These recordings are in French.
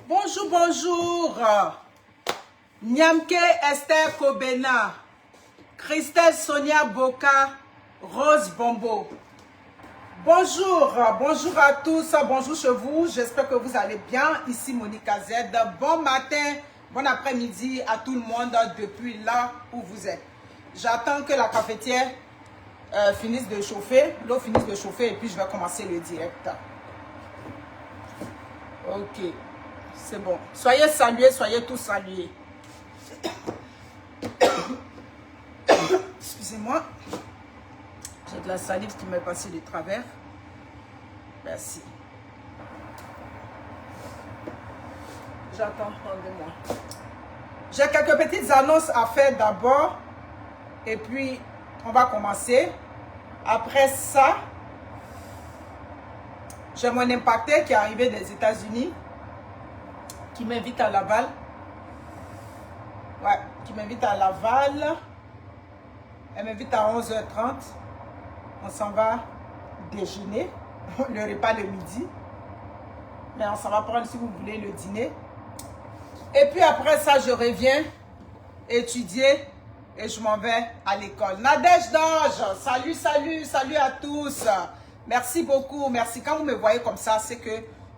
Bonjour, bonjour. Nyamke Esther Kobena, Christelle Sonia Boka, Rose Bombo. Bonjour, bonjour à tous, bonjour chez vous. J'espère que vous allez bien. Ici Monica Z. Bon matin, bon après-midi à tout le monde depuis là où vous êtes. J'attends que la cafetière finisse de chauffer, l'eau finisse de chauffer et puis je vais commencer le direct. Ok, c'est bon. Soyez salués, soyez tous salués. Excusez-moi. J'ai de la salive qui m'est passée de travers. Merci. J'attends, rendez-moi. J'ai quelques petites annonces à faire d'abord. Et puis, on va commencer. Après ça, j'ai mon impacté qui est arrivé des États-Unis, qui m'invite à Laval. Ouais, qui m'invite à Laval. Elle m'invite à 11h30. On s'en va déjeuner, le repas de midi. Mais on s'en va prendre, si vous voulez, le dîner. Et puis après ça, je reviens étudier et je m'en vais à l'école. Nadège Doge, salut, salut, salut à tous. Merci beaucoup, merci. Quand vous me voyez comme ça, c'est que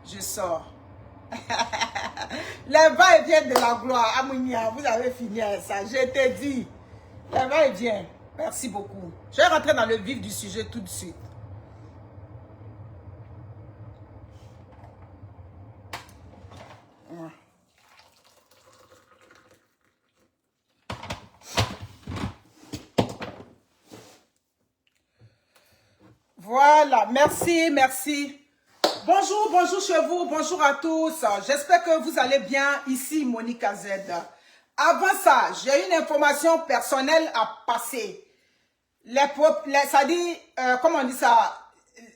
je sors. Les va-et-vient de la gloire. Amounia, vous avez fini avec ça. Je t'ai dit. Les va-et-vient. Merci beaucoup. Je vais rentrer dans le vif du sujet tout de suite. Voilà, merci, merci. Bonjour, bonjour chez vous, bonjour à tous. J'espère que vous allez bien. Ici, Monica Z. Avant ça, j'ai une information personnelle à passer. Ça dit, comment on dit ça,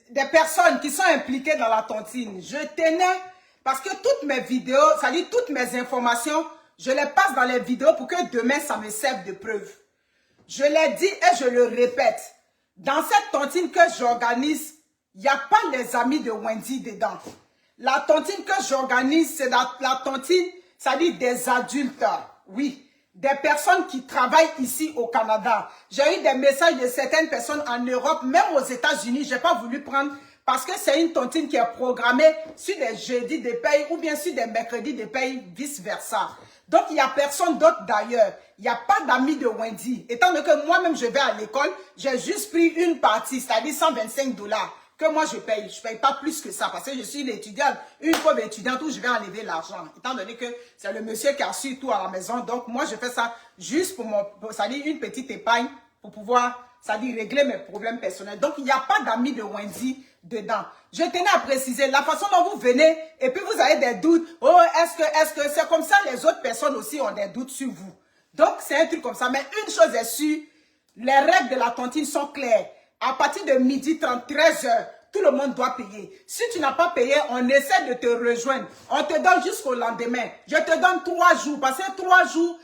des personnes qui sont impliquées dans la tontine. Je tenais, parce que toutes mes vidéos, ça dit toutes mes informations, je les passe dans les vidéos pour que demain, ça me serve de preuve. Je l'ai dit et je le répète. Dans cette tontine que j'organise, il n'y a pas les amis de Wendy dedans. La tontine que j'organise, c'est la tontine, ça dit des adultes, oui. Des personnes qui travaillent ici au Canada. J'ai eu des messages de certaines personnes en Europe, même aux États-Unis. Je n'ai pas voulu prendre parce que c'est une tontine qui est programmée sur des jeudis de paye ou bien sur des mercredis de paye, vice-versa. Donc, il n'y a personne d'autre d'ailleurs. Il n'y a pas d'amis de Wendy. Étant donné que moi-même, je vais à l'école, j'ai juste pris une partie, c'est-à-dire 125 $. Que moi je paye. Je ne paye pas plus que ça parce que je suis une étudiante, une pauvre étudiante où je vais enlever l'argent. Étant donné que c'est le monsieur qui a su tout à la maison. Donc moi je fais ça juste pour ça dit une petite épargne pour pouvoir, ça dit régler mes problèmes personnels. Donc il n'y a pas d'amis de Wendy dedans. Je tenais à préciser la façon dont vous venez et puis vous avez des doutes. Oh, est-ce que c'est comme ça les autres personnes aussi ont des doutes sur vous. Donc c'est un truc comme ça. Mais une chose est sûre, les règles de la tontine sont claires. À partir de midi 30, 13h, tout le monde doit payer. Si tu n'as pas payé, on essaie de te rejoindre. On te donne jusqu'au lendemain. Je te donne 3 jours. Parce que 3 jours,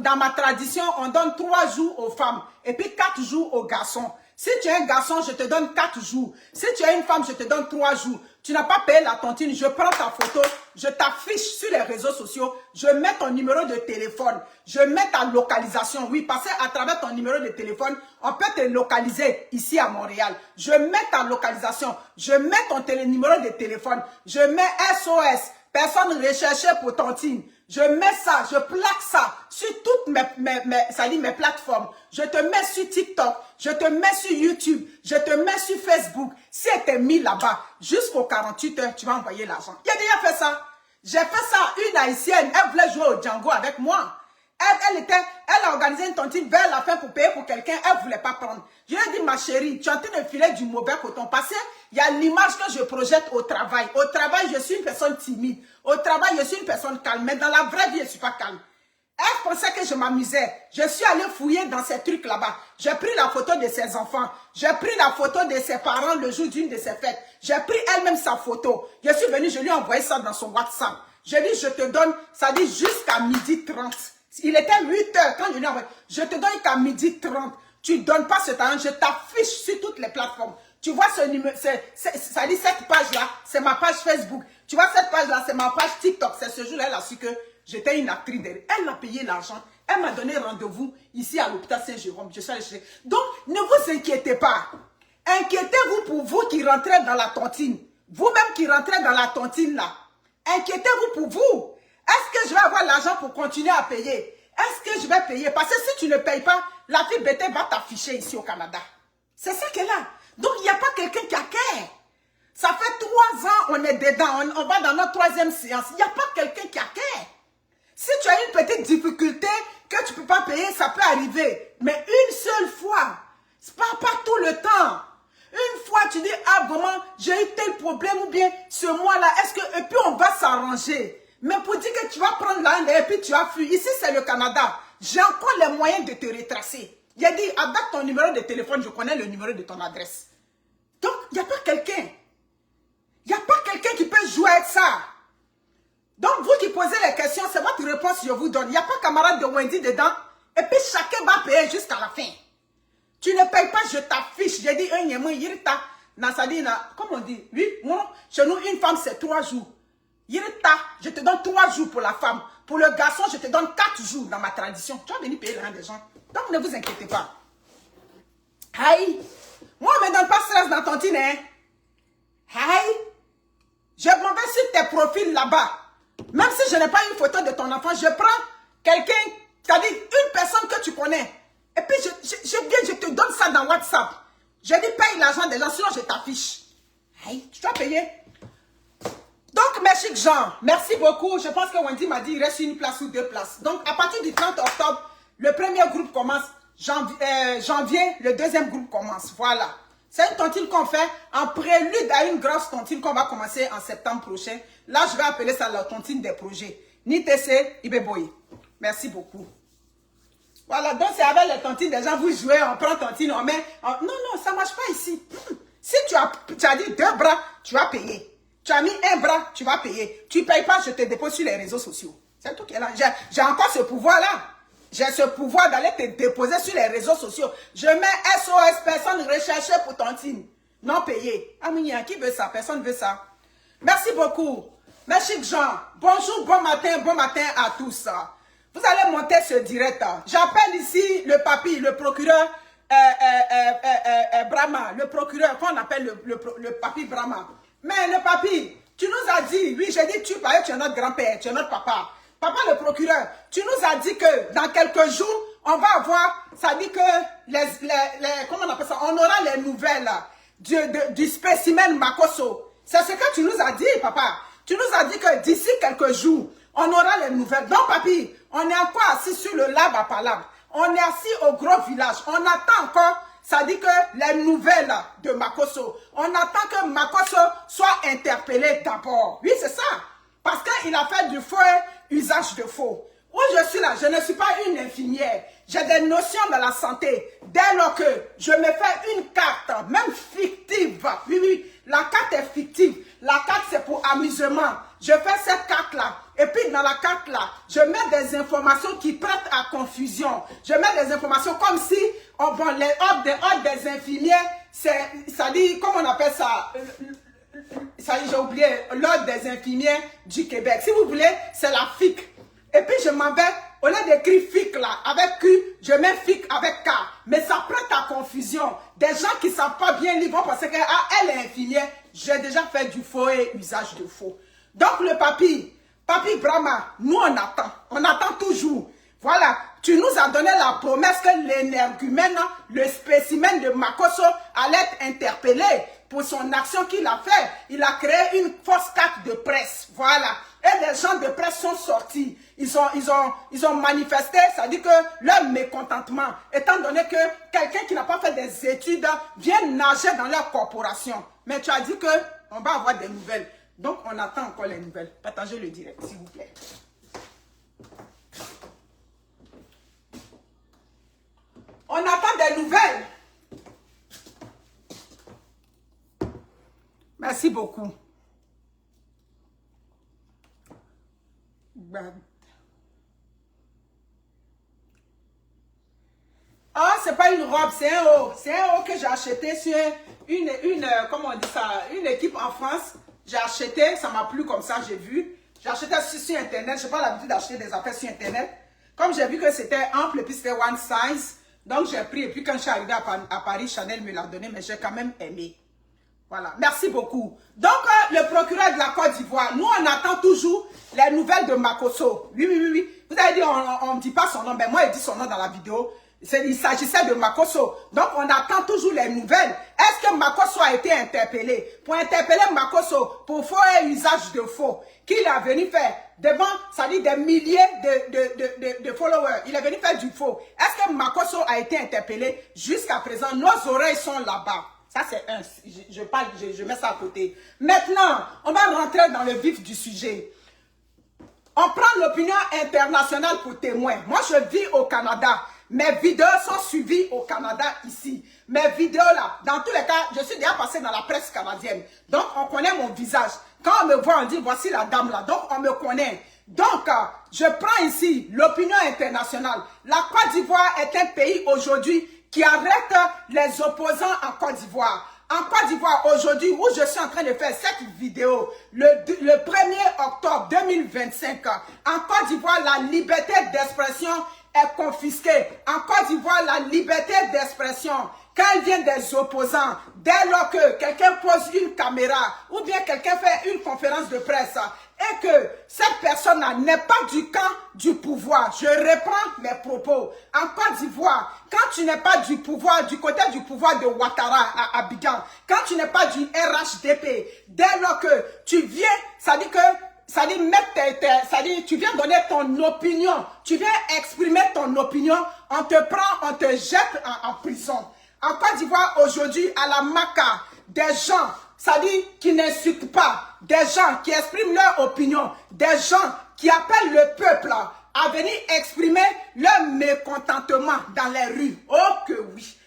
dans ma tradition, on donne 3 jours aux femmes. Et puis 4 jours aux garçons. Si tu es un garçon, je te donne 4 jours. Si tu es une femme, je te donne 3 jours. Tu n'as pas payé la tontine, je prends ta photo, je t'affiche sur les réseaux sociaux, je mets ton numéro de téléphone, je mets ta localisation. Oui, parce qu'à travers ton numéro de téléphone, on peut te localiser ici à Montréal. Je mets ta localisation, je mets ton numéro de téléphone, je mets SOS, personne recherchée pour tontine. Je mets ça, je plaque ça sur toutes mes plateformes. Je te mets sur TikTok, je te mets sur YouTube, je te mets sur Facebook. Si elle t'est mis là-bas, jusqu'aux 48 heures, tu vas envoyer l'argent. Il a déjà fait ça. J'ai fait ça à une haïtienne. Elle voulait jouer au Django avec moi. Elle a organisé une tontine vers la fin pour payer pour quelqu'un. Elle ne voulait pas prendre. Je lui ai dit, ma chérie, tu es en train de filer du mauvais coton. Parce qu'il y a l'image que je projette au travail. Au travail, je suis une personne timide. Au travail, je suis une personne calme. Mais dans la vraie vie, je ne suis pas calme. Elle pensait que je m'amusais. Je suis allée fouiller dans ces trucs là-bas. J'ai pris la photo de ses enfants. J'ai pris la photo de ses parents le jour d'une de ses fêtes. J'ai pris elle-même sa photo. Je suis venue, je lui ai envoyé ça dans son WhatsApp. Je lui ai dit, je te donne, ça dit jusqu'à midi 30. Il était 8 heures quand je lui ai envoyé. Je te donne qu'à midi 30. Tu ne donnes pas ce talent, je t'affiche sur toutes les plateformes. Tu vois ce numéro, ça dit cette page-là, c'est ma page Facebook. Tu vois cette page-là, c'est ma page TikTok. C'est ce jour-là, elle a su que j'étais une actrice. Elle a payé l'argent. Elle m'a donné rendez-vous ici à l'hôpital Saint-Jérôme. Je suis allée chercher. Donc, ne vous inquiétez pas. Inquiétez-vous pour vous qui rentrez dans la tontine. Vous-même qui rentrez dans la tontine là. Inquiétez-vous pour vous. Est-ce que je vais avoir l'argent pour continuer à payer? Est-ce que je vais payer? Parce que si tu ne payes pas, la fille bête va t'afficher ici au Canada. C'est ça qu'elle a. Donc, il n'y a pas quelqu'un qui a cœur. Ça fait 3 ans, on est dedans. On va dans notre 3e séance. Il n'y a pas quelqu'un qui a cœur. Si tu as une petite difficulté que tu ne peux pas payer, ça peut arriver. Mais une seule fois. C'est pas tout le temps. Une fois, tu dis, ah, vraiment, j'ai eu tel problème ou bien ce mois-là, est-ce que... Et puis, on va s'arranger. Mais pour dire que tu vas prendre l'âne et puis tu as fui. Ici, c'est le Canada. J'ai encore les moyens de te retracer. Il a dit, avec ton numéro de téléphone, je connais le numéro de ton adresse. Donc, il n'y a pas quelqu'un. Il n'y a pas quelqu'un qui peut jouer avec ça. Donc, vous qui posez les questions, c'est votre réponse que je vous donne. Il n'y a pas camarade de Wendy dedans. Et puis, chacun va payer jusqu'à la fin. Tu ne payes pas, je t'affiche. J'ai dit, comment on dit? Oui, moi, chez nous, une femme, c'est 3 jours. Je te donne 3 jours pour la femme. Pour le garçon, je te donne 4 jours dans ma tradition. Tu vas venir payer l'argent des gens. Donc, ne vous inquiétez pas. Aïe. Moi, on ne me donne pas stress dans ton tine, hein. Aïe. Je m'en vais sur tes profils là-bas. Même si je n'ai pas une photo de ton enfant, je prends quelqu'un, c'est-à-dire une personne que tu connais. Et puis, je te donne ça dans WhatsApp. Je dis, paye l'argent des gens, sinon je t'affiche. Aïe, tu dois payer. Donc, mes chics gens, merci beaucoup. Je pense que Wendy m'a dit, il reste une place ou 2 places. Donc, à partir du 30 octobre, le premier groupe commence. Janvier, le 2e groupe commence. Voilà. C'est une tontine qu'on fait en prélude à une grosse tontine qu'on va commencer en septembre prochain. Là, je vais appeler ça la tontine des projets. Nitese Ibeboye. Merci beaucoup. Voilà, donc c'est avec les tontines des gens, vous jouez, on prend tontine, on met... Non, non, ça ne marche pas ici. Si tu as dit 2 bras, tu vas payer. Tu as mis 1 bras, tu vas payer. Tu ne payes pas, je te dépose sur les réseaux sociaux. C'est tout qui est là. J'ai encore ce pouvoir-là. J'ai ce pouvoir d'aller te déposer sur les réseaux sociaux. Je mets SOS, personne recherchée pour tontine. Non payé. Aminia, qui veut ça? Personne ne veut ça. Merci beaucoup. Merci Jean. Bonjour, bon matin à tous. Vous allez monter ce direct. J'appelle ici le papy, le procureur Brahma. Le procureur, qu'on appelle le papy Brahma. Mais le papy, tu nous as dit, oui, j'ai dit tu es notre grand-père, tu es notre papa. Papa le procureur, tu nous as dit que dans quelques jours, on va avoir, ça dit que, comment on appelle ça, on aura les nouvelles du spécimen Makosso. C'est ce que tu nous as dit, papa. Tu nous as dit que d'ici quelques jours, on aura les nouvelles. Donc, papi, on est encore assis sur le lab à Palabre. On est assis au gros village. On attend encore, ça dit que les nouvelles de Makosso. On attend que Makosso soit interpellé d'abord. Oui, c'est ça. Parce qu'il a fait du faux usage de faux. Où je suis là, je ne suis pas une infirmière. J'ai des notions de la santé. Dès lors que je me fais une carte, même fictive. Oui, oui, la carte est fictive. La carte, c'est pour amusement. Je fais cette carte-là. Et puis, dans la carte-là, je mets des informations qui prêtent à confusion. Je mets des informations comme si, oh bon, les ordres des infirmières, ça dit, comment on appelle ça? Ça j'ai oublié, l'ordre des infirmières du Québec. Si vous voulez, c'est la FIC. Et puis je m'en vais, au lieu d'écrire FIC là, avec Q, je mets FIC avec K. Mais ça prête à confusion. Des gens qui ne savent pas bien lire vont penser qu'elle est infirmière. J'ai déjà fait du faux et usage de faux. Donc le papy Brahma, nous on attend toujours. Voilà, tu nous as donné la promesse que l'énergumène, le spécimen de Makosso, allait être interpellé pour son action qu'il a fait. Il a créé une fausse carte de presse. Voilà. Et les gens de presse sont sortis. Ils ont manifesté, ça dit que leur mécontentement, étant donné que quelqu'un qui n'a pas fait des études vient nager dans leur corporation. Mais tu as dit qu'on va avoir des nouvelles. Donc, on attend encore les nouvelles. Partagez le direct, s'il vous plaît. On attend des nouvelles. Merci beaucoup. Ah, c'est pas une robe, c'est un haut. C'est un haut que j'ai acheté sur comment on dit ça, une équipe en France. J'ai acheté, ça m'a plu comme ça, j'ai vu. J'achetais sur Internet. Je n'ai pas l'habitude d'acheter des affaires sur Internet. Comme j'ai vu que c'était ample et puis c'était one size, donc j'ai pris. Et puis quand je suis arrivée à Paris, Chanel me l'a donné, mais j'ai quand même aimé. Voilà, merci beaucoup. Donc, le procureur de la Côte d'Ivoire, nous, on attend toujours les nouvelles de Makosso. Oui, oui, oui, oui. Vous avez dit, on ne dit pas son nom. Ben, moi, il dit son nom dans la vidéo. Il s'agissait de Makosso. Donc, on attend toujours les nouvelles. Est-ce que Makosso a été interpellé? Pour interpeller Makosso, pour faux et usage de faux, qu'il est venu faire devant, ça dit des milliers de followers. Il est venu faire du faux. Est-ce que Makosso a été interpellé? Jusqu'à présent, nos oreilles sont là-bas. Ça, c'est un. Je mets ça à côté. Maintenant, on va rentrer dans le vif du sujet. On prend l'opinion internationale pour témoin. Moi, je vis au Canada. Mes vidéos sont suivies au Canada ici. Mes vidéos là, dans tous les cas, je suis déjà passé dans la presse canadienne. Donc, on connaît mon visage. Quand on me voit, on dit, voici la dame là. Donc, on me connaît. Donc, je prends ici l'opinion internationale. La Côte d'Ivoire est un pays aujourd'hui qui arrête les opposants en Côte d'Ivoire. En Côte d'Ivoire, aujourd'hui, où je suis en train de faire cette vidéo, le 1er octobre 2025, en Côte d'Ivoire, la liberté d'expression est confisquée. En Côte d'Ivoire, la liberté d'expression, quand elle vient des opposants, dès lors que quelqu'un pose une caméra ou bien quelqu'un fait une conférence de presse et que cette personne n'est pas du camp du pouvoir, je reprends mes propos. En Côte d'Ivoire, quand tu n'es pas du pouvoir, du côté du pouvoir de Ouattara à Abidjan, quand tu n'es pas du RHDP, dès lors que tu viens, ça dit que tu viens donner ton opinion, tu viens exprimer ton opinion, on te prend, on te jette en prison. En Côte d'Ivoire, aujourd'hui, à la Maca, des gens, ça dit, qui n'insultent pas, des gens qui expriment leur opinion, des gens qui appellent le peuple à venir exprimer leur mécontentement dans les rues. Oh que oui!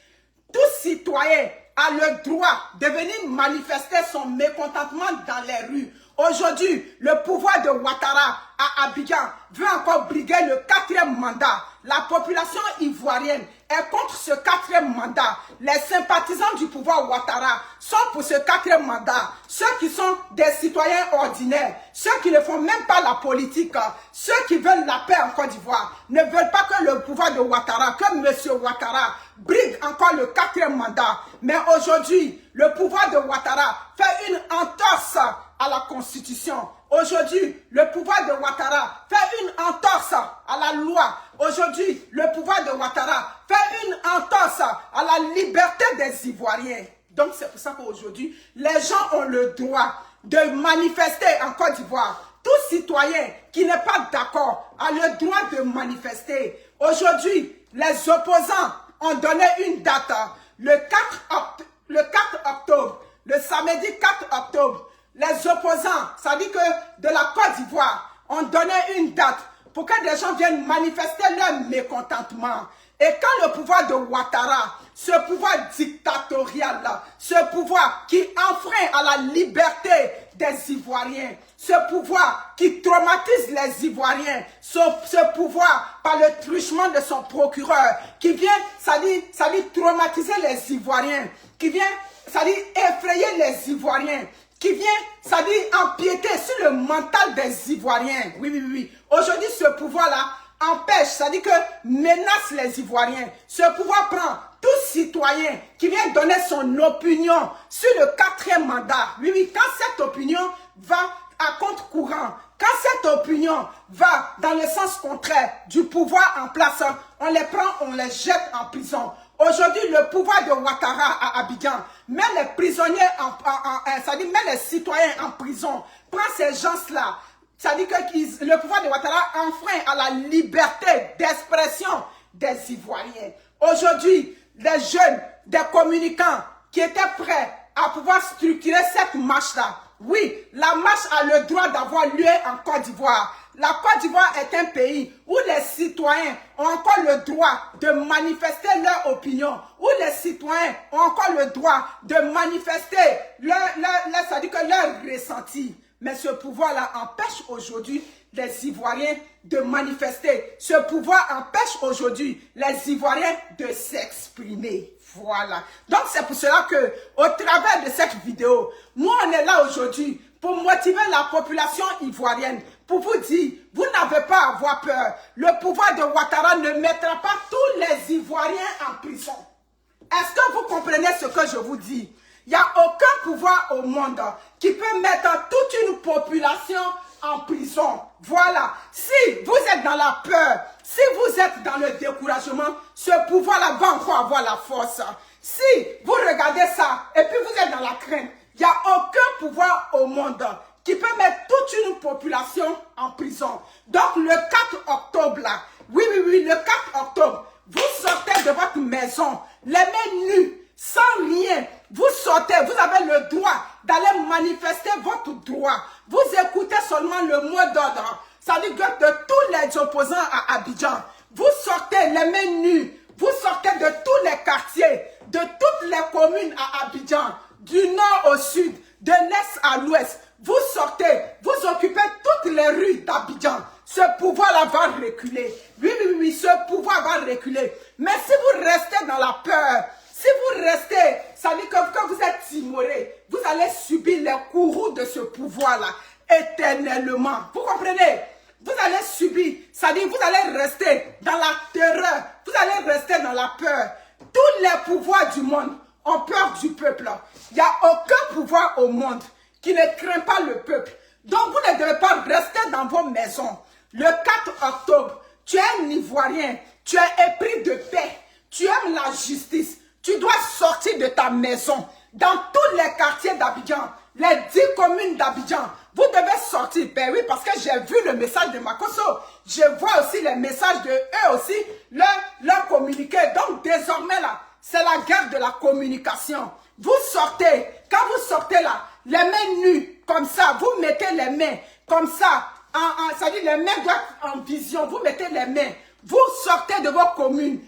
Tout citoyen a le droit de venir manifester son mécontentement dans les rues. Aujourd'hui, le pouvoir de Ouattara à Abidjan veut encore briguer le 4e mandat. La population ivoirienne est contre ce 4e mandat. Les sympathisants du pouvoir Ouattara sont pour ce 4e mandat. Ceux qui sont des citoyens ordinaires, ceux qui ne font même pas la politique, ceux qui veulent la paix en Côte d'Ivoire, ne veulent pas que le pouvoir de Ouattara, que M. Ouattara brigue encore le 4e mandat. Mais aujourd'hui, le pouvoir de Ouattara fait une entorse à la Constitution. Aujourd'hui, le pouvoir de Ouattara fait une entorse à la loi. Aujourd'hui, le pouvoir de Ouattara fait une entorse à la liberté des Ivoiriens. Donc, c'est pour ça qu'aujourd'hui, les gens ont le droit de manifester en Côte d'Ivoire. Tout citoyen qui n'est pas d'accord a le droit de manifester. Aujourd'hui, les opposants ont donné une date, le 4 octobre, le samedi 4 octobre. Les opposants, ça dit que de la Côte d'Ivoire, ont donné une date pour que des gens viennent manifester leur mécontentement. Et quand le pouvoir de Ouattara, ce pouvoir dictatorial, ce pouvoir qui enfreint à la liberté des Ivoiriens, ce pouvoir qui traumatise les Ivoiriens, ce pouvoir par le truchement de son procureur, qui vient, ça dit traumatiser les Ivoiriens, qui vient, ça dit effrayer les Ivoiriens, qui vient, ça dit empiéter sur le mental des Ivoiriens. Oui, oui, oui. Aujourd'hui, ce pouvoir-là empêche, ça dit que menace les Ivoiriens. Ce pouvoir prend tout citoyen qui vient donner son opinion sur le 4e mandat. Oui, oui, quand cette opinion va à compte courant, quand cette opinion va dans le sens contraire du pouvoir en place, on les prend, on les jette en prison. Aujourd'hui, le pouvoir de Ouattara à Abidjan met les prisonniers, ça dit met les citoyens en prison, prend ces gens-là. Ça dit que le pouvoir de Ouattara enfreint à la liberté d'expression des Ivoiriens. Aujourd'hui, les jeunes, des communicants qui étaient prêts à pouvoir structurer cette marche-là. Oui, la marche a le droit d'avoir lieu en Côte d'Ivoire. La Côte d'Ivoire est un pays où les citoyens ont encore le droit de manifester leur opinion, où les citoyens ont encore le droit de manifester leur ressenti. Mais ce pouvoir-là empêche aujourd'hui les Ivoiriens de manifester. Ce pouvoir empêche aujourd'hui les Ivoiriens de s'exprimer. Voilà. Donc c'est pour cela que, au travers de cette vidéo, nous on est là aujourd'hui pour motiver la population ivoirienne, pour vous dire, vous n'avez pas à avoir peur. Le pouvoir de Ouattara ne mettra pas tous les Ivoiriens en prison. Est-ce que vous comprenez ce que je vous dis? Il n'y a aucun pouvoir au monde qui peut mettre toute une population en prison. Voilà. Si vous êtes dans la peur, si vous êtes dans le découragement, ce pouvoir-là va encore avoir la force. Si vous regardez ça et puis vous êtes dans la crainte, il n'y a aucun pouvoir au monde qui peut mettre toute une population en prison. Donc le 4 octobre là, oui, le 4 octobre, vous sortez de votre maison, les mains nues, sans rien. Vous sortez, vous avez le droit d'aller manifester votre droit. Vous écoutez seulement le mot d'ordre. Ça dit que de tous les opposants à Abidjan, vous sortez les mains nues. Vous sortez de tous les quartiers, de toutes les communes à Abidjan, du nord au sud, de l'est à l'ouest. Vous sortez, vous occupez toutes les rues d'Abidjan. Ce pouvoir-là va reculer. Oui, ce pouvoir va reculer. Mais si vous restez dans la peur, si vous restez, ça veut dire que quand vous êtes timoré, vous allez subir les courroux de ce pouvoir-là éternellement. Vous comprenez? Vous allez subir, ça veut dire que vous allez rester dans la terreur, vous allez rester dans la peur. Tous les pouvoirs du monde ont peur du peuple. Il n'y a aucun pouvoir au monde qui ne craint pas le peuple. Donc vous ne devez pas rester dans vos maisons. Le 4 octobre, tu es un Ivoirien, tu es épris de paix, tu aimes la justice. Tu dois sortir de ta maison dans tous les quartiers d'Abidjan, les 10 communes d'Abidjan. Vous devez sortir. Ben oui, parce que j'ai vu le message de Makosso. Je vois aussi les messages de eux aussi, leur communiqué. Donc désormais là, c'est la guerre de la communication. Vous sortez. Quand vous sortez là, les mains nues, comme ça, vous mettez les mains comme ça. Ça dit les mains doivent être en vision. Vous mettez les mains. Vous sortez de vos communes.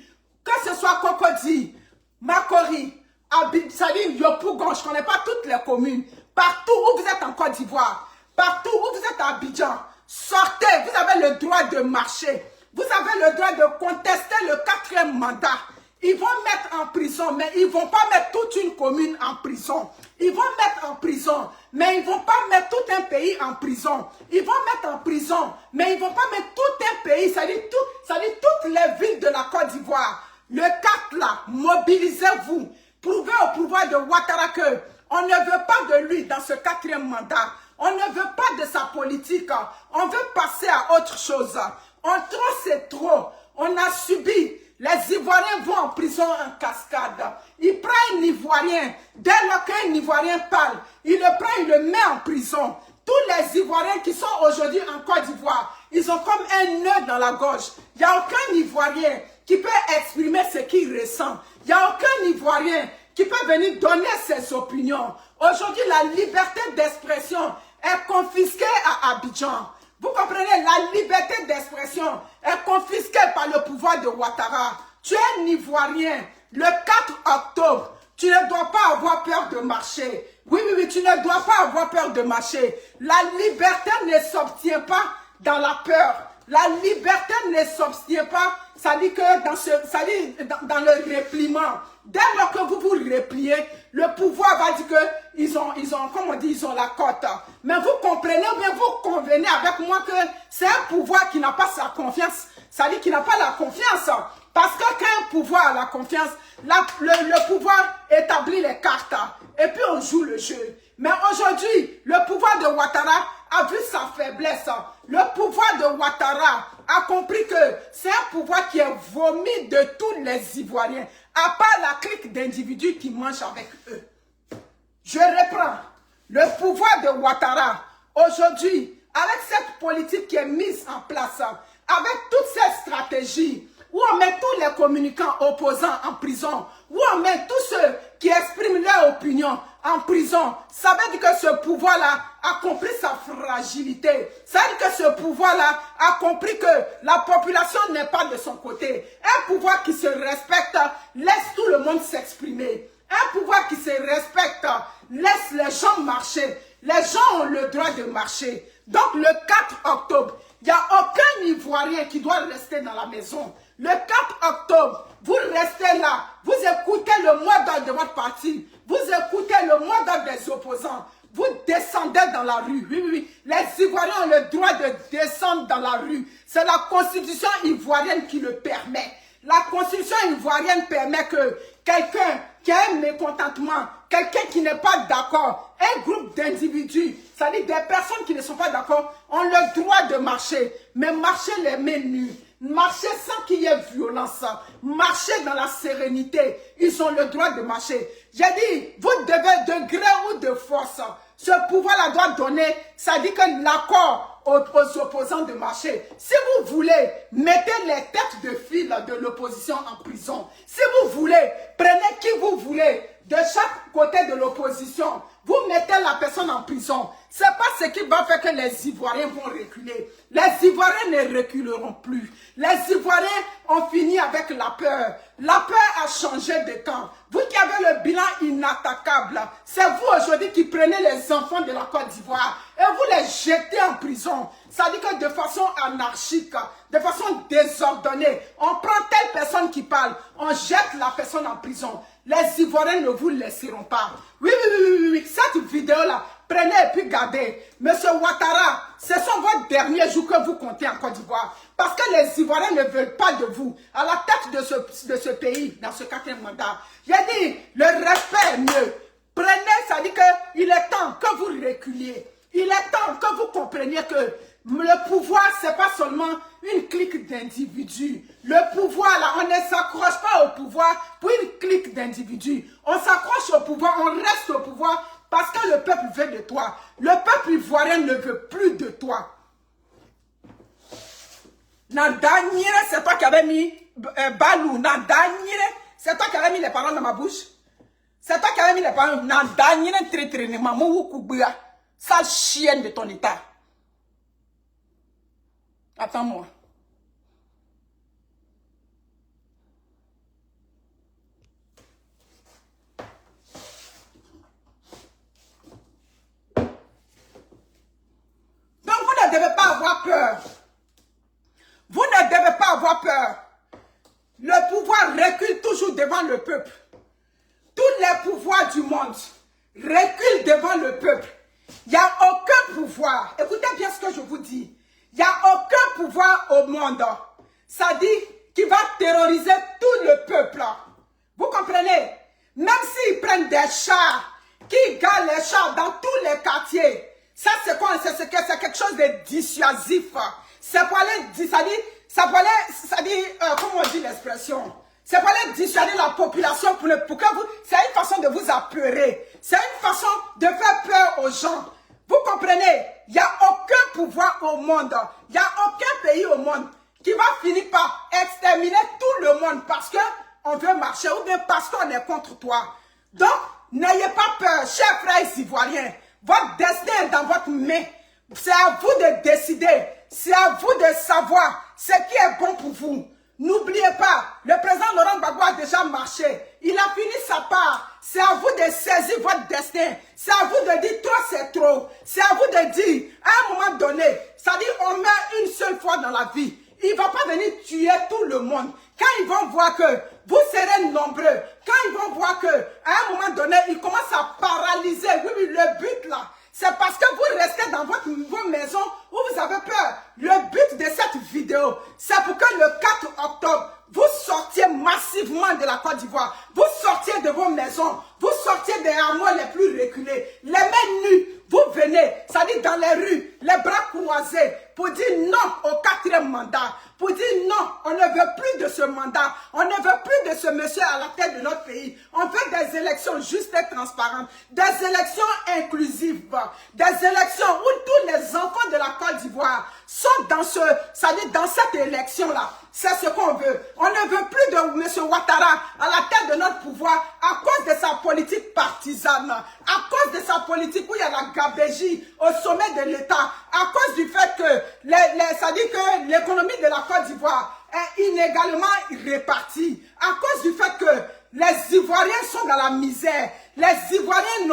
Que ce soit Cocody, Makori, Abidjan, Yopougon, je ne connais pas toutes les communes. Partout où vous êtes en Côte d'Ivoire, partout où vous êtes à Abidjan, sortez, vous avez le droit de marcher. Vous avez le droit de contester le 4e mandat. Ils vont mettre en prison, mais ils ne vont pas mettre toute une commune en prison. Ils vont mettre en prison, mais ils ne vont pas mettre tout un pays en prison. Ils vont mettre en prison, mais ils ne vont pas mettre tout un pays, ça dit toutes les villes de la Côte d'Ivoire. Le 4 là, mobilisez-vous. Prouvez au pouvoir de Ouattara que on ne veut pas de lui dans ce 4e mandat. On ne veut pas de sa politique. On veut passer à autre chose. Trop, c'est trop. On a subi. Les Ivoiriens vont en prison en cascade. Il prend un Ivoirien. Dès lors qu'un Ivoirien parle, il le prend, il le met en prison. Tous les Ivoiriens qui sont aujourd'hui en Côte d'Ivoire, ils ont comme un nœud dans la gorge. Il n'y a aucun Ivoirien qui peut exprimer ce qu'il ressent. Il n'y a aucun Ivoirien qui peut venir donner ses opinions. Aujourd'hui, la liberté d'expression est confisquée à Abidjan. Vous comprenez, la liberté d'expression est confisquée par le pouvoir de Ouattara. Tu es un Ivoirien. Le 4 octobre, tu ne dois pas avoir peur de marcher. Oui, tu ne dois pas avoir peur de marcher. La liberté ne s'obtient pas dans la peur. La liberté ne s'obtient pas, ça dit que dans le repliement. Dès lors que vous vous repliez, le pouvoir va dire que ils ont, comme on dit, ils ont la cote. Mais vous comprenez, mais vous convenez avec moi que c'est un pouvoir qui n'a pas sa confiance. Ça dit qu'il n'a pas la confiance. Parce que quand un pouvoir a la confiance, le pouvoir établit les cartes. Et puis on joue le jeu. Mais aujourd'hui, le pouvoir de Ouattara a vu sa faiblesse. Le pouvoir de Ouattara a compris que c'est un pouvoir qui est vomi de tous les Ivoiriens, à part la clique d'individus qui mangent avec eux. Je reprends. Le pouvoir de Ouattara, aujourd'hui, avec cette politique qui est mise en place, avec toutes ces stratégies, où on met tous les communicants opposants en prison, où on met tous ceux qui expriment leur opinion en prison, ça veut dire que ce pouvoir-là a compris sa fragilité. Ça veut dire que ce pouvoir-là a compris que la population n'est pas de son côté. Un pouvoir qui se respecte laisse tout le monde s'exprimer. Un pouvoir qui se respecte laisse les gens marcher. Les gens ont le droit de marcher. Donc le 4 octobre, il n'y a aucun Ivoirien qui doit rester dans la maison. Le 4 octobre, vous restez là, vous écoutez le mot d'ordre de votre parti, vous écoutez le mot d'ordre des opposants, vous descendez dans la rue. Oui, oui, oui. Les Ivoiriens ont le droit de descendre dans la rue. C'est la constitution ivoirienne qui le permet. La constitution ivoirienne permet que quelqu'un qui a un mécontentement, quelqu'un qui n'est pas d'accord, un groupe d'individus, c'est-à-dire des personnes qui ne sont pas d'accord, ont le droit de marcher, mais marcher les mains nues, marcher sans qu'il y ait violence, marcher dans la sérénité. Ils ont le droit de marcher. J'ai dit, vous devez de gré ou de force, ce pouvoir-là doit donner, ça dit que l'accord aux opposants de marcher. Si vous voulez, mettez les têtes de file de l'opposition en prison. Si vous voulez, prenez qui vous voulez de chaque côté de l'opposition. Vous mettez la personne en prison. Ce n'est pas ce qui va faire que les Ivoiriens vont reculer. Les Ivoiriens ne reculeront plus. Les Ivoiriens ont fini avec la peur. La peur a changé de camp. Vous qui avez le bilan inattaquable, c'est vous aujourd'hui qui prenez les enfants de la Côte d'Ivoire et vous les jetez en prison. Ça dit que de façon anarchique, de façon désordonnée, on prend telle personne qui parle, on jette la personne en prison. Les Ivoiriens ne vous laisseront pas. Oui, oui, oui, oui, oui. Cette vidéo-là, prenez et puis gardez. Monsieur Ouattara, ce sont vos derniers jours que vous comptez en Côte d'Ivoire. Parce que les Ivoiriens ne veulent pas de vous à la tête de ce pays, dans ce 4e mandat. J'ai dit, le respect est mieux. Prenez, ça dit qu'il est temps que vous reculiez. Il est temps que vous compreniez que le pouvoir, ce n'est pas seulement une clique d'individus. Le pouvoir, là, on ne s'accroche pas au pouvoir pour une clique d'individus. On s'accroche au pouvoir, on reste au pouvoir parce que le peuple veut de toi. Le peuple ivoirien ne veut plus de toi. Nandanyire, c'est toi qui avais mis Balou. Nandanyire, c'est toi qui avais mis les paroles dans ma bouche. C'est toi qui avais mis les paroles. Nandanyire, très maman ou koubia. Sale chienne de ton état. Attends-moi. Donc vous ne devez pas avoir peur. Vous ne devez pas avoir peur. Le pouvoir recule toujours devant le peuple. Tous les pouvoirs du monde reculent devant le peuple. Il n'y a aucun pouvoir. Écoutez bien ce que je vous dis. Il n'y a aucun pouvoir au monde. Ça dit qu'il va terroriser tout le peuple. Vous comprenez? Même s'ils prennent des chars, qui gardent les chars dans tous les quartiers. Ça c'est quoi? C'est quelque chose de dissuasif. C'est pour aller, ça dit, comment on dit l'expression? C'est pour aller dissuader la population pour que vous... C'est une façon de vous apeurer. C'est une façon de faire peur aux gens. Vous comprenez? Il n'y a aucun pouvoir au monde. Il n'y a aucun pays au monde qui va finir par exterminer tout le monde parce qu'on veut marcher ou bien parce qu'on est contre toi. Donc, n'ayez pas peur, chers frères ivoiriens. Votre destin est dans votre main. C'est à vous de décider. C'est à vous de savoir ce qui est bon pour vous. N'oubliez pas, le président Laurent Gbagbo a déjà marché. Il a fini sa part. C'est à vous de saisir votre destin. C'est à vous de dire trop c'est trop. C'est à vous de dire, à un moment donné, ça dit on meurt une seule fois dans la vie. Il ne va pas venir tuer tout le monde. Quand ils vont voir que vous serez nombreux, quand ils vont voir que à un moment donné, ils commencent à paralyser. Oui, oui, le but là, c'est parce que vous restez dans vos maisons où vous avez peur. Le but de cette vidéo, c'est pour que le 4 octobre, vous sortiez massivement de la Côte d'Ivoire. Vous sortiez de vos maisons. Vous sortiez des hameaux les plus reculés. Les mains nues, vous venez, ça dit dans les rues, les bras croisés, pour dire non au 4e mandat. Pour dire non, on ne veut plus de ce mandat. On ne veut plus de ce monsieur à la tête de notre pays. On veut des élections justes et transparentes. Des élections inclusives. Des élections où tous les enfants de la Côte d'Ivoire sont dans dans cette élection-là. C'est ce qu'on veut. On ne veut plus de M. Ouattara à la tête de notre pouvoir à cause de sa politique partisane, à cause de sa politique où il y a la gabégie au sommet de l'État, à cause du fait que, ça dit que l'économie de la Côte d'Ivoire est inégalement répartie, à cause du fait que les Ivoiriens sont dans la misère. Les Ivoiriens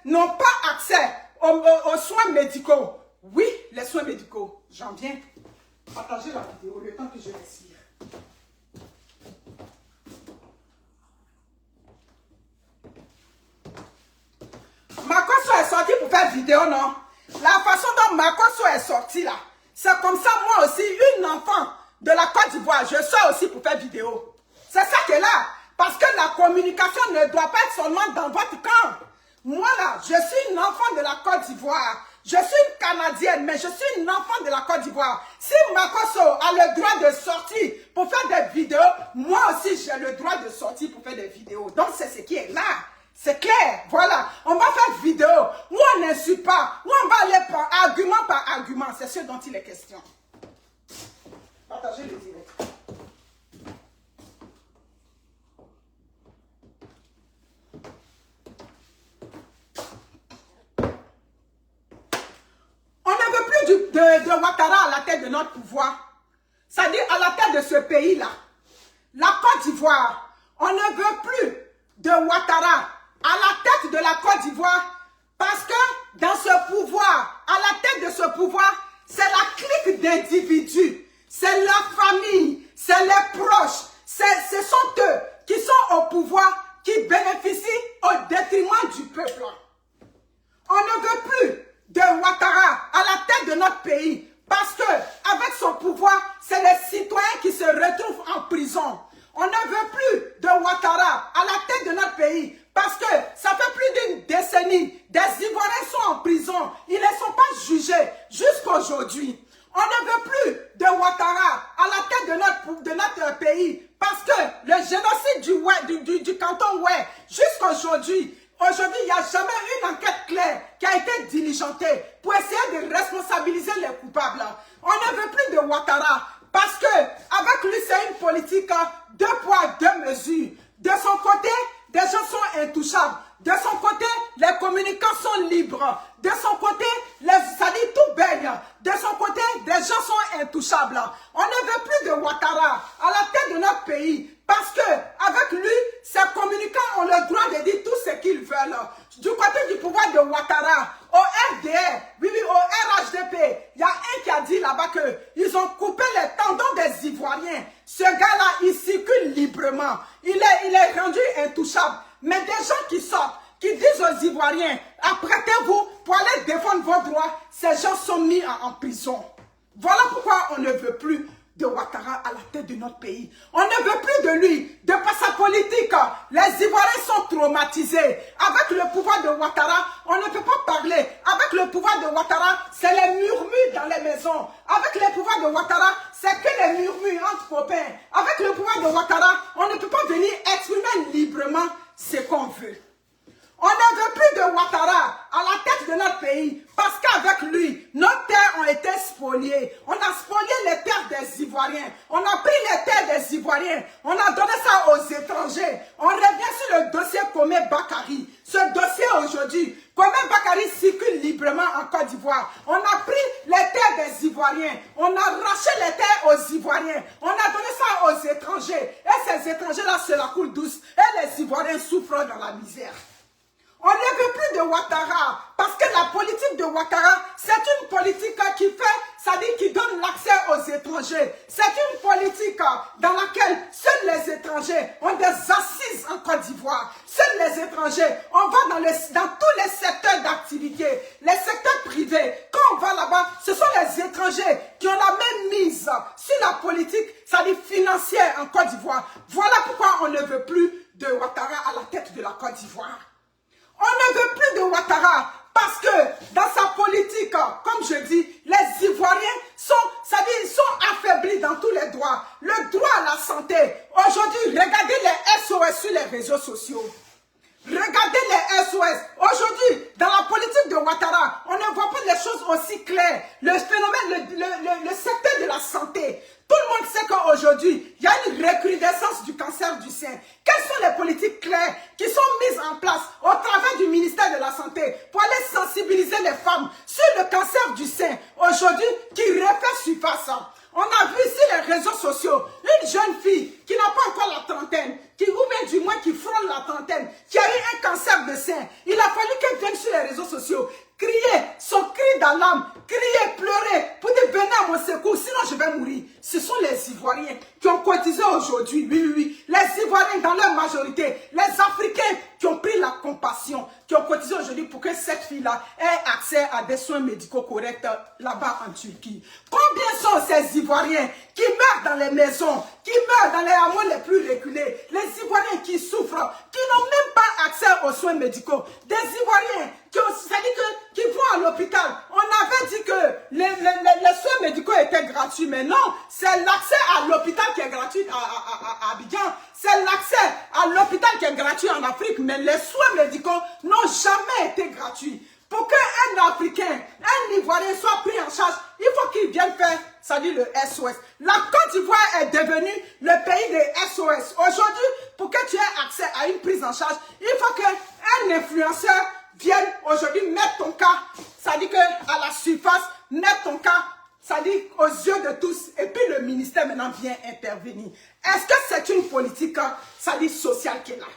n'ont pas accès aux soins médicaux. Oui, les soins médicaux. J'en viens. Partagez la vidéo le temps que je respire. Ma question est faire vidéo, non? La façon dont Makosso est sorti là, c'est comme ça, moi aussi, une enfant de la Côte d'Ivoire, je sors aussi pour faire vidéo. C'est ça qui est là. Parce que la communication ne doit pas être seulement dans votre camp. Moi là, je suis une enfant de la Côte d'Ivoire. Je suis une Canadienne, mais je suis une enfant de la Côte d'Ivoire. Si Makosso a le droit de sortir pour faire des vidéos, moi aussi j'ai le droit de sortir pour faire des vidéos. Donc c'est ce qui est là. C'est clair, voilà. On va faire vidéo où on n'insulte pas, où on va aller argument par argument. C'est ce dont il est question. Partagez le direct. On ne veut plus de Ouattara à la tête de notre pouvoir. C'est-à-dire à la tête de ce pays-là. La Côte d'Ivoire, on ne veut plus de Ouattara à la tête de la Côte d'Ivoire parce que dans ce pouvoir, à la tête de ce pouvoir, c'est la clique d'individus, c'est la famille, c'est les proches, ce sont eux qui sont au pouvoir, qui bénéficient au détriment du peuple. On ne veut plus de Ouattara à la tête de notre pays parce que avec son pouvoir, c'est les citoyens qui se retrouvent en prison. On ne veut plus de Ouattara à la tête de notre pays parce que ça fait plus d'une décennie, des Ivoiriens sont en prison, ils ne sont pas jugés jusqu'à aujourd'hui. On ne veut plus de Ouattara à la tête de notre pays parce que le génocide du canton Ouai jusqu'à aujourd'hui, il n'y a jamais une enquête claire qui a été diligentée pour essayer de responsabiliser les coupables. On ne veut plus de Ouattara parce que avec lui, c'est une politique deux poids, deux mesures. De son côté, des gens sont intouchables. De son côté, les communicants sont libres. De son côté, ça dit tout baigne. De son côté, des gens sont intouchables. On ne veut plus de Ouattara à la tête de notre pays. Parce que avec lui, ces communicants ont le droit de dire tout ce qu'ils veulent. Du côté du pouvoir de Ouattara, au FDR, oui, au RHDP, il y a un qui a dit là-bas qu'ils ont coupé les tendons des Ivoiriens. Ce gars-là, il circule librement. Il est rendu intouchable. Mais des gens qui sortent, qui disent aux Ivoiriens, apprêtez-vous pour aller défendre vos droits, ces gens sont mis en prison. Voilà pourquoi on ne veut plus de Ouattara à la tête de notre pays. On ne veut plus de lui, de par sa politique. Les Ivoiriens sont traumatisés. Avec le pouvoir de Ouattara, on ne peut pas parler. Avec le pouvoir de Ouattara, c'est les murmures dans les maisons. Avec le pouvoir de Ouattara, c'est que les murmures entre copains. Avec le pouvoir de Ouattara, on ne peut pas venir exprimer librement ce qu'on veut. On ne veut plus de Ouattara à la tête de notre pays parce qu'avec lui, nos terres ont été spoliées. On a spolié les terres des Ivoiriens. On a pris les terres des Ivoiriens. On a donné ça aux étrangers. On revient sur le dossier Komé Bakary. Ce dossier aujourd'hui, Komé Bakary circule librement en Côte d'Ivoire. On a pris les terres des Ivoiriens. On a arraché les terres aux Ivoiriens. On a donné ça aux étrangers. Et ces étrangers-là se la coulent douce. Et les Ivoiriens souffrent dans la misère. On ne veut plus de Ouattara parce que la politique de Ouattara, c'est une politique qui fait, ça dit qui donne l'accès aux étrangers. C'est une politique dans laquelle seuls les étrangers ont des assises en Côte d'Ivoire. Seuls les étrangers, on va dans tous les secteurs d'activité, les secteurs privés. Quand on va là-bas, ce sont les étrangers qui ont la même mise sur la politique, ça dit financière en Côte d'Ivoire. Voilà pourquoi on ne veut plus de Ouattara à la tête de la Côte d'Ivoire. On ne veut plus de Ouattara parce que dans sa politique, comme je dis, les Ivoiriens sont affaiblis dans tous les droits. Le droit à la santé. Aujourd'hui, regardez les SOS sur les réseaux sociaux. Regardez les SOS. Aujourd'hui, dans la politique de Ouattara, on ne voit pas les choses aussi claires. Le phénomène, le secteur de la santé. Tout le monde sait qu'aujourd'hui, il y a une recrudescence du cancer du sein. Quelles sont les politiques claires qui sont mises en place au travers du ministère de la Santé pour aller sensibiliser les femmes sur le cancer du sein aujourd'hui qui refait surface? On a vu sur les réseaux sociaux une jeune fille qui n'a pas encore la trentaine, ou bien du moins qui frôle la trentaine, qui a eu un cancer de sein. Il a fallu qu'elle vienne sur les réseaux sociaux, crier, son cri d'alarme, crier, pleurer, pour dire venez à mon secours, sinon je vais mourir. Ce sont les Ivoiriens qui ont cotisé aujourd'hui, oui. Les Ivoiriens dans leur majorité, les Africains qui ont pris la compassion, qui ont cotisé aujourd'hui pour que cette fille là aient accès à des soins médicaux corrects là-bas en Turquie. Combien sont ces Ivoiriens qui meurent dans les maisons, qui meurent dans les hameaux les plus reculés, les Ivoiriens qui souffrent, qui n'ont même pas accès aux soins médicaux, des Ivoiriens qui vont à l'hôpital. On avait dit que les soins médicaux étaient gratuits, mais non, c'est l'accès à l'hôpital qui est gratuit à Abidjan. C'est l'accès à l'hôpital qui est gratuit en Afrique, mais les soins médicaux n'ont jamais été gratuits. Pour qu'un Africain, un Ivoirien soit pris en charge, il faut qu'il vienne faire, ça dit le SOS. La Côte d'Ivoire est devenue le pays des SOS. Aujourd'hui, pour que tu aies accès à une prise en charge, il faut qu'un influenceur vienne aujourd'hui mettre ton cas, ça dit qu'à la surface, mettre ton cas, ça dit aux yeux de tous, et puis le ministère maintenant vient intervenir. Est-ce que c'est une politique, ça dit sociale qui est là?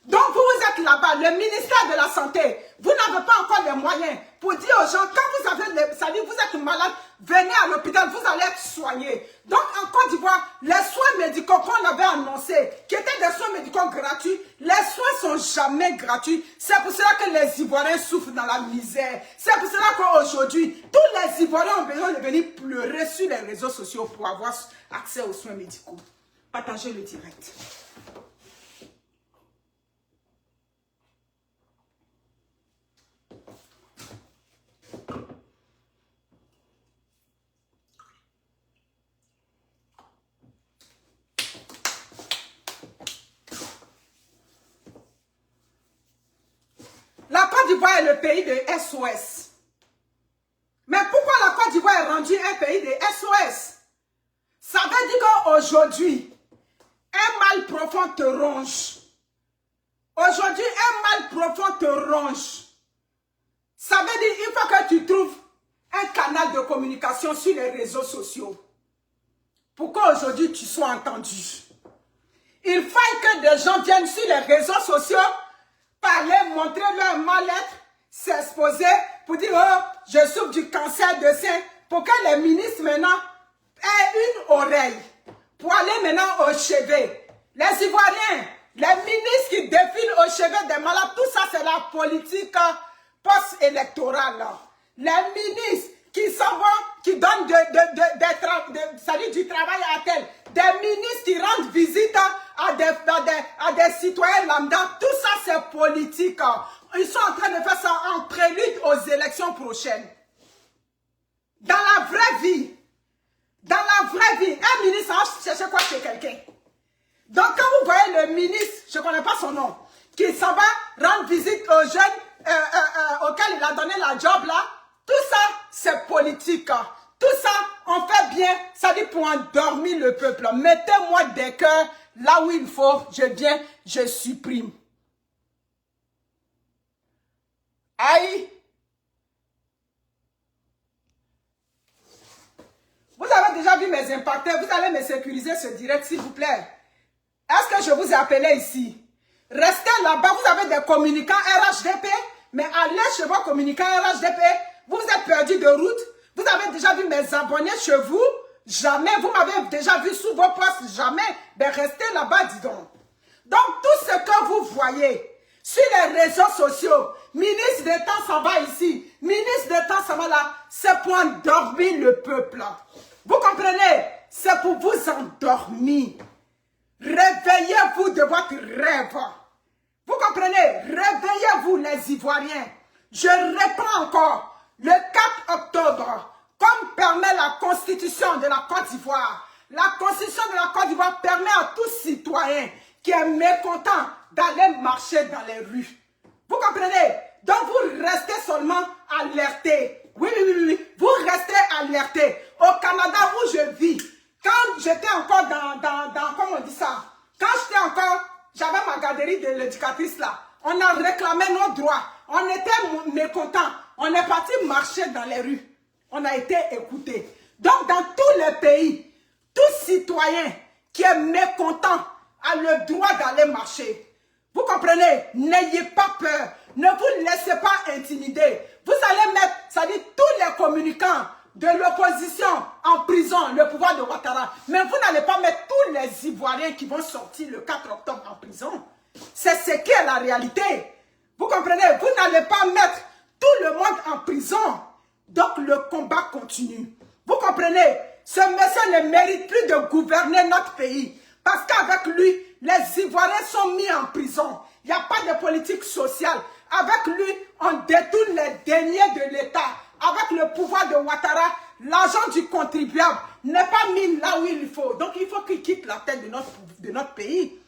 Donc vous êtes là-bas, le ministère de la Santé, vous n'avez pas encore les moyens pour dire aux gens, quand vous avez, ça dit vous êtes malade, venez à l'hôpital, vous allez être soigné. Donc en Côte d'Ivoire, les soins médicaux qu'on avait annoncés, qui étaient des soins médicaux gratuits, les soins sont jamais gratuits. C'est pour cela que les Ivoiriens souffrent dans la misère. C'est pour cela qu'aujourd'hui, tous les Ivoiriens ont besoin de venir pleurer sur les réseaux sociaux pour avoir accès aux soins médicaux. Partagez le direct. La Côte d'Ivoire est le pays de SOS. Mais pourquoi la Côte d'Ivoire est rendue un pays de SOS? Ça veut dire qu'aujourd'hui, un mal profond te ronge. Aujourd'hui, un mal profond te ronge. Ça veut dire qu'il faut que tu trouves un canal de communication sur les réseaux sociaux. Pour qu'aujourd'hui tu sois entendu. Il faut que des gens viennent sur les réseaux sociaux, parler, montrer leur mal-être, s'exposer pour dire oh, je souffre du cancer de sein, pour que les ministres maintenant aient une oreille, pour aller maintenant au chevet. Les Ivoiriens, les ministres qui défilent au chevet des malades, tout ça c'est la politique post-électorale. Les ministres qui s'en vont, qui donnent du travail à tel, des ministres qui rendent visite à des citoyens lambda, tout ça c'est politique. Ils sont en train de faire ça en prélude aux élections prochaines. Dans la vraie vie, un ministre va chercher quoi chez quelqu'un. Donc quand vous voyez le ministre, je ne connais pas son nom, qui s'en va rendre visite aux jeunes auxquels il a donné la job là, tout ça c'est politique. Tout ça, on fait bien, ça dit pour endormir le peuple. Mettez-moi des cœurs là où il faut, je viens, je supprime. Aïe. Vous avez déjà vu mes impacteurs, vous allez me sécuriser ce direct s'il vous plaît. Est-ce que je vous ai appelé ici? Restez là-bas, vous avez des communicants RHDP, mais allez chez vos communicants RHDP, vous êtes perdu de route. Vous avez déjà vu mes abonnés chez vous? Jamais. Vous m'avez déjà vu sous vos postes? Jamais. Ben restez là-bas, dis donc. Donc, tout ce que vous voyez sur les réseaux sociaux, ministre de temps s'en va ici, ministre de temps s'en va là, c'est pour endormir le peuple. Vous comprenez? C'est pour vous endormir. Réveillez-vous de votre rêve. Vous comprenez? Réveillez-vous les Ivoiriens. Je reprends encore. Le 4 octobre, comme permet la Constitution de la Côte d'Ivoire, la Constitution de la Côte d'Ivoire permet à tout citoyen qui est mécontent d'aller marcher dans les rues. Vous comprenez? Donc vous restez seulement alertés. Oui. Vous restez alertés. Au Canada où je vis, quand j'étais encore comment on dit ça? Quand j'étais encore, j'avais ma garderie de l'éducatrice là. On a réclamé nos droits. On était mécontents. On est parti marcher dans les rues. On a été écoutés. Donc, dans tous les pays, tout citoyen qui est mécontent a le droit d'aller marcher. Vous comprenez? N'ayez pas peur. Ne vous laissez pas intimider. Vous allez mettre, ça dit, tous les communicants de l'opposition en prison, le pouvoir de Ouattara. Mais vous n'allez pas mettre tous les Ivoiriens qui vont sortir le 4 octobre en prison. C'est ce qui est la réalité. Vous comprenez? Vous n'allez pas mettre tout le monde en prison. Donc le combat continue. Vous comprenez? Ce monsieur ne mérite plus de gouverner notre pays. Parce qu'avec lui, les Ivoiriens sont mis en prison. Il n'y a pas de politique sociale. Avec lui, on détourne les deniers de l'État. Avec le pouvoir de Ouattara, l'argent du contribuable n'est pas mis là où il faut. Donc il faut qu'il quitte la tête de notre pays.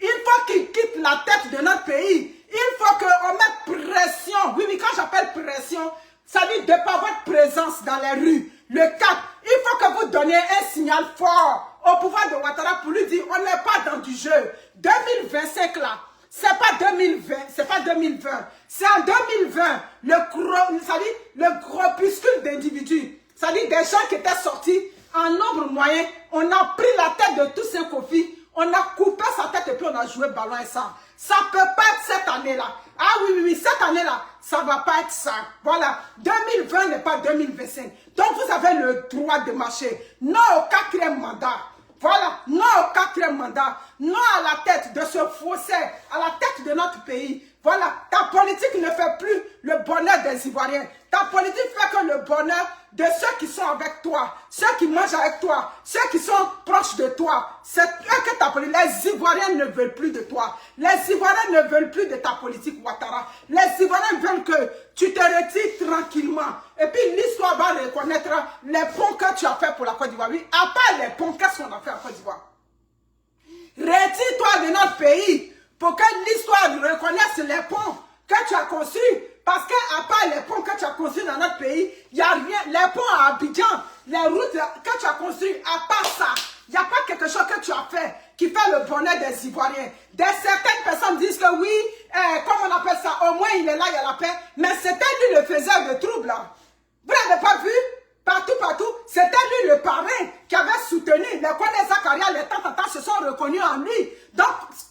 Il faut qu'il quitte la tête de notre pays. Il faut qu'on mette pression. Oui, mais quand j'appelle pression, ça dit de ne pas avoir présence dans les rues. Le cap, il faut que vous donniez un signal fort au pouvoir de Ouattara pour lui dire on n'est pas dans du jeu. 2025 là, c'est pas 2020, c'est pas 2020. C'est en 2020, le groupuscule d'individus, ça dit des gens qui étaient sortis en nombre moyen, on a pris la tête de tous ces Kofi, on a coupé sa tête et puis on a joué ballon et ça. Ça ne peut pas être cette année-là. Ah oui, cette année-là, ça ne va pas être ça. Voilà, 2020 n'est pas 2025. Donc vous avez le droit de marcher. Non au quatrième mandat. Voilà, non au quatrième mandat. Non à la tête de ce faussaire, à la tête de notre pays. Voilà, ta politique ne fait plus le bonheur des Ivoiriens. Ta politique fait que le bonheur de ceux qui sont avec toi, ceux qui mangent avec toi, ceux qui sont proches de toi. C'est eux que ta politique. Les Ivoiriens ne veulent plus de toi. Les Ivoiriens ne veulent plus de ta politique, Ouattara. Les Ivoiriens veulent que tu te retires tranquillement. Et puis l'histoire va reconnaître les ponts que tu as fait pour la Côte d'Ivoire. Oui, à part les ponts, qu'est-ce qu'on a fait en Côte d'Ivoire? Retire-toi de notre pays pour que l'histoire reconnaisse les ponts que tu as construits. Parce qu'à part les ponts que tu as construits dans notre pays, il n'y a rien. Les ponts à Abidjan, les routes que tu as construites, à part ça, il n'y a pas quelque chose que tu as fait qui fait le bonheur des Ivoiriens. Certaines personnes disent que oui, comme on appelle ça, au moins il est là, il y a la paix. Mais c'était lui le faiseur de troubles. Vous n'avez pas vu? Partout, c'était lui le parrain qui avait soutenu les Kone Zakaria, les Tantata se sont reconnus en lui. Donc,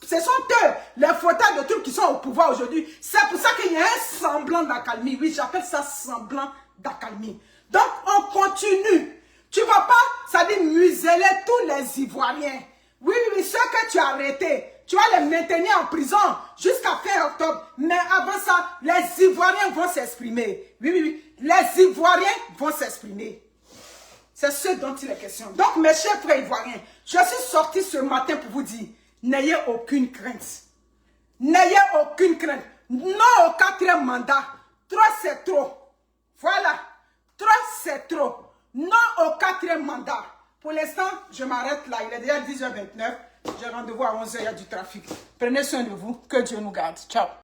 ce sont eux, les fauteurs de trucs qui sont au pouvoir aujourd'hui. C'est pour ça qu'il y a un semblant d'accalmie. Oui, j'appelle ça semblant d'accalmie. Donc, on continue. Tu ne vas pas, ça dit, museler tous les Ivoiriens. Oui, ceux que tu as arrêtés, tu vas les maintenir en prison jusqu'à fin octobre. Mais avant ça, les Ivoiriens vont s'exprimer. Oui, les Ivoiriens vont s'exprimer. C'est ce dont il est question. Donc, mes chers frères ivoiriens, je suis sorti ce matin pour vous dire, n'ayez aucune crainte. N'ayez aucune crainte. Non au quatrième mandat. Trop, c'est trop. Voilà. Trop, c'est trop. Non au quatrième mandat. Pour l'instant, je m'arrête là. Il est déjà 10h29. J'ai rendez-vous à 11h, il y a du trafic. Prenez soin de vous. Que Dieu nous garde. Ciao.